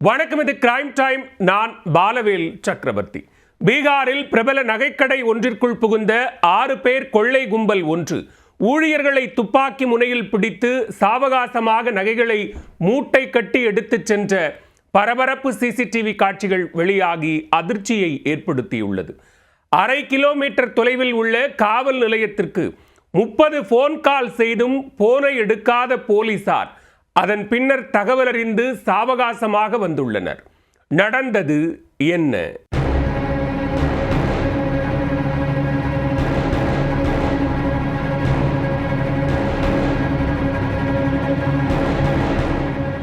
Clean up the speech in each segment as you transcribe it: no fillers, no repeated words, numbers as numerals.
வணக்கம், இது crime time. நான் பாலவேல் சக்கரவர்த்தி. பீகாரில் பிரபல நகைக்கடை ஒன்றிற்குள் புகுந்த 6 பேர் கொள்ளை கும்பல் ஒன்று ஊழியர்களை துப்பாக்கி முனையில் பிடித்து சாவகாசமாக நகைகளை மூட்டை கட்டி எடுத்துச் சென்ற பரபரப்பு சிசிடிவி காட்சிகள் வெளியாகி அதிர்ச்சியை ஏற்படுத்தியுள்ளது. 1/2 கிலோமீட்டர் தொலைவில் உள்ள காவல் நிலையத்திற்கு 30 போன் கால் செய்தும் போனை எடுக்காத போலீசார் அதன் பின்னர் தகவல் அறிந்து சாவகாசமாக வந்துள்ளனர். நடந்தது என்ன?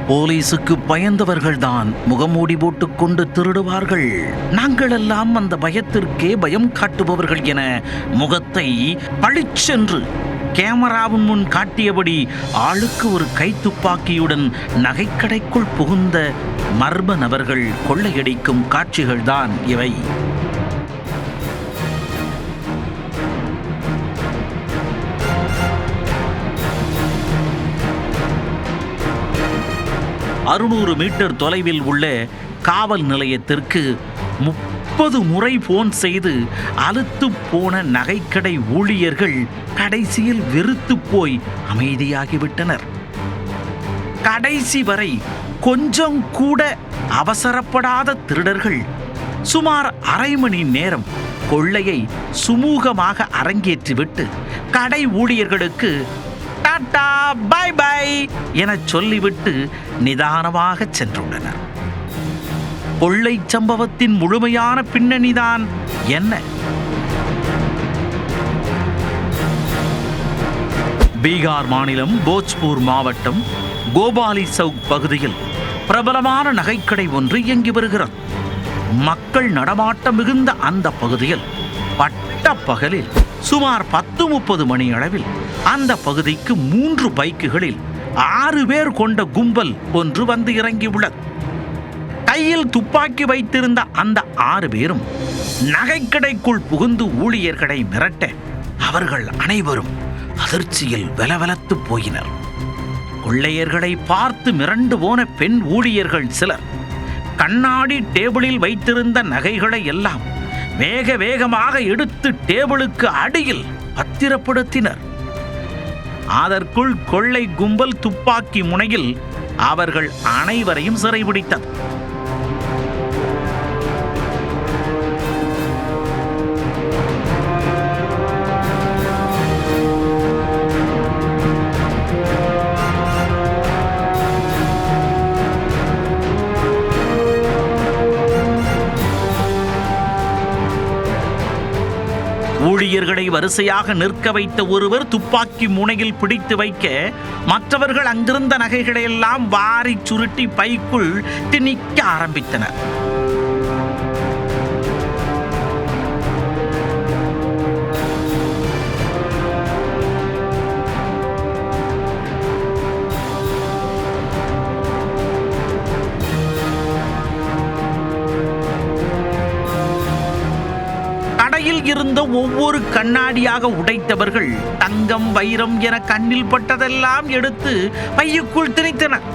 போலீசுக்கு பயந்தவர்கள்தான் முகமூடி போட்டுக்கொண்டு திருடுவார்கள். நாங்கள் எல்லாம் அந்த பயத்திற்கே பயம் காட்டுபவர்கள் என முகத்தை பளிச்சென்று கேமராவின் முன் காட்டியபடி ஆளுக்கு ஒரு கைத்துப்பாக்கியுடன் நகைக்கடைக்குள் புகுந்த மர்ம நபர்கள் கொள்ளையடிக்கும் காட்சிகள்தான் இவை. அறுநூறு மீட்டர் தொலைவில் உள்ள காவல் நிலையத்திற்கு 30 முறை போன் செய்து அலுத்து போன நகைக்கடை ஊழியர்கள் கடைசியில் வெறுத்து போய் அமைதியாகிவிட்டனர். கடைசி வரை கொஞ்சம் கூட அவசரப்படாத திருடர்கள் சுமார் 1/2 மணி நேரம் கொள்ளையை சுமூகமாக அரங்கேற்றிவிட்டு கடை ஊழியர்களுக்கு டாடா பை பை என சொல்லிவிட்டு நிதானமாக சென்றுள்ளனர். கொள்ளை சம்பவத்தின் முழுமையான பின்னணிதான் என்ன? பீகார் மாநிலம் போஜ்பூர் மாவட்டம் கோபாலி சவுக் பகுதியில் பிரபலமான நகைக்கடை ஒன்று இயங்கி வருகிறது. மக்கள் நடமாட்டம் மிகுந்த அந்த பகுதியில் பட்ட பகலில் சுமார் 10:30 மணி அளவில் அந்த பகுதிக்கு 3 பைக்குகளில் 6 பேர் கொண்ட கும்பல் ஒன்று வந்து இறங்கியுள்ளது. கையில் துப்பாக்கி வைத்திருந்த அந்த 6 பேரும் நகைக்கடைக்குள் புகுந்து ஊழியர்களை மிரட்ட அவர்கள் அனைவரும் அதிர்ச்சியில் வெலவெலத்து போயினர். கொள்ளையர்களை பார்த்து மிரண்டு போன பெண் ஊழியர்கள் சிலர் கண்ணாடி டேபிளில் வைத்திருந்த நகைகளை எல்லாம் வேக வேகமாக எடுத்து டேபிளுக்கு அடியில் பத்திரப்படுத்தினர். அதற்குள் கொள்ளை கும்பல் துப்பாக்கி முனையில் அவர்கள் அனைவரையும் சிறைபிடித்தது. ஊழியர்களை வரிசையாக நிற்க வைத்த ஒருவர் துப்பாக்கி முனையில் பிடித்து வைக்க மற்றவர்கள் அங்கிருந்த நகைகளை எல்லாம் வாரி சுருட்டி பைக்குள் திணிக்க ஆரம்பித்தனர். இருந்த ஒவ்வொரு கண்ணாடியாக உடைத்தவர்கள் தங்கம் வைரம் என கண்ணில் பட்டதெல்லாம் எடுத்து பையுக்குள் திணித்தனர்.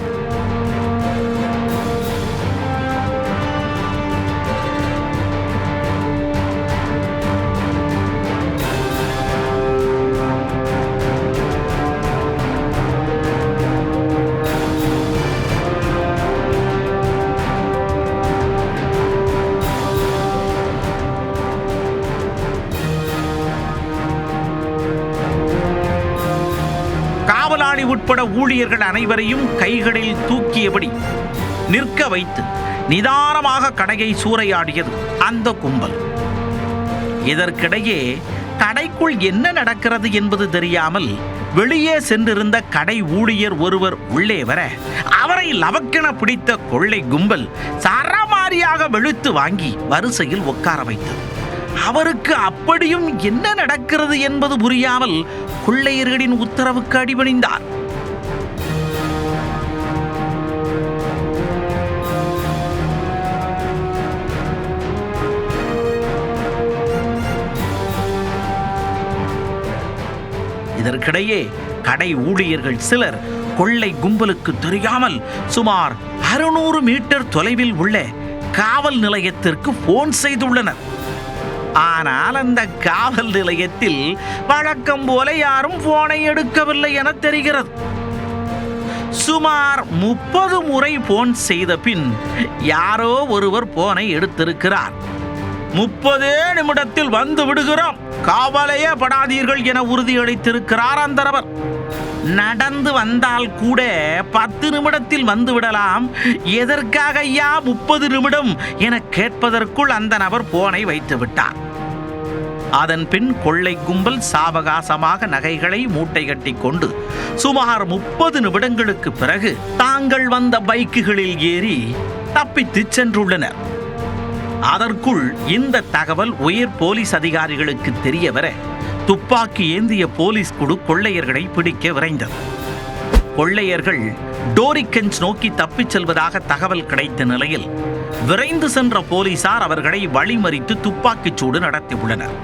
உட்பட ஊழியர்கள் அனைவரையும் கைகளில் தூக்கியபடி நிற்க வைத்து நிதானமாக கடையை சூறையாடியது அந்த கும்பல். இதற்கிடையே கடைக்குள் என்ன நடக்கிறது என்பது தெரியாமல் வெளியே சென்றிருந்த கடை ஊழியர் ஒருவர் உள்ளே வர அவரை லவக்கென பிடித்த கொள்ளை கும்பல் சரமாரியாக வெளுத்து வாங்கி வரிசையில் உட்கார வைத்தது. அவருக்கு அப்படியும் என்ன நடக்கிறது என்பது புரியாமல் கொள்ளையர்களின் உத்தரவுக்கு அடிபணிந்தார். இதற்கிடையே கடை ஊழியர்கள் சிலர் கொள்ளை கும்பலுக்கு தெரியாமல் சுமார் 600 மீட்டர் தொலைவில் உள்ள காவல் நிலையத்திற்கு போன் செய்துள்ளனர். ஆனால் அந்த காவல் நிலையத்தில் வழக்கம் போல யாரும் போனை எடுக்கவில்லை என தெரிகிறது. சுமார் 30 முறை போன் செய்த பின் யாரோ ஒருவர் போனை எடுத்திருக்கிறார். 30 நிமிடத்தில் வந்து விடுகிறோம், காவலையே படாதீர்கள் என உறுதியளித்திருக்கிறார் அந்த நபர். நடந்து வந்தால் கூட 10 நிமிடத்தில் வந்து விடலாம், எதற்காக ஐயா 30 நிமிடம் என கேட்பதற்குள் அந்த நபர் போனை வைத்து விட்டார். அதன் பின் கொள்ளை கும்பல் சாவகாசமாக நகைகளை மூட்டை கட்டி கொண்டு சுமார் 30 நிமிடங்களுக்கு பிறகு தாங்கள் வந்த பைக்குகளில் ஏறி தப்பித்து சென்றுள்ளனர். அதற்குள் இந்த தகவல் உயர் போலீஸ் அதிகாரிகளுக்கு தெரிய வர துப்பாக்கி ஏந்திய போலீஸ் குழு கொள்ளையர்களை பிடிக்க விரைந்தது. கொள்ளையர்கள் டோரிகஞ்ச் நோக்கி தப்பிச் செல்வதாக தகவல் கிடைத்த நிலையில் விரைந்து சென்ற போலீசார் அவர்களை வழிமறித்து துப்பாக்கிச் சூடு நடத்தியுள்ளனர்.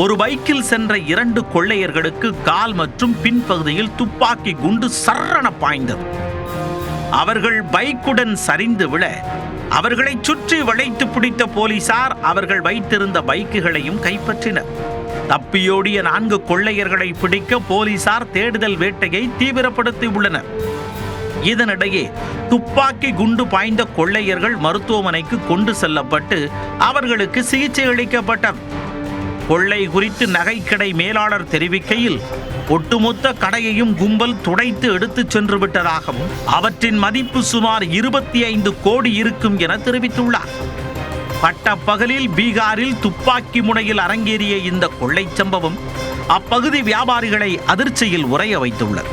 ஒரு பைக்கில் சென்ற 2 கொள்ளையர்களுக்கு கால் மற்றும் பின்பகுதியில் துப்பாக்கி குண்டு சர்ரென பாய்ந்தது. அவர்கள் பைக்குடன் சரிந்து விழ அவர்களை சுற்றி வளைத்து பிடித்த போலீசார் அவர்கள் வைத்திருந்த பைக்குகளையும் கைப்பற்றினர். தப்பியோடிய 4 கொள்ளையர்களை பிடிக்க போலீசார் தேடுதல் வேட்டையை தீவிரப்படுத்தியுள்ளனர். இதனிடையே துப்பாக்கி குண்டு பாய்ந்த கொள்ளையர்கள் மருத்துவமனைக்கு கொண்டு செல்லப்பட்டு அவர்களுக்கு சிகிச்சை அளிக்கப்பட்டது. கொள்ளை குறித்து நகைக்கடை மேலாளர் தெரிவிக்கையில் ஒட்டுமொத்த கடையையும் கும்பல் துடைத்து எடுத்துச் சென்று விட்டதாகவும் அவற்றின் மதிப்பு சுமார் 25 கோடி இருக்கும் என தெரிவித்துள்ளார். பட்டப்பகலில் பீகாரில் துப்பாக்கி முனையில் அரங்கேறிய இந்த கொள்ளை சம்பவம் அப்பகுதி வியாபாரிகளை அதிர்ச்சியில் உறைய வைத்துள்ளது.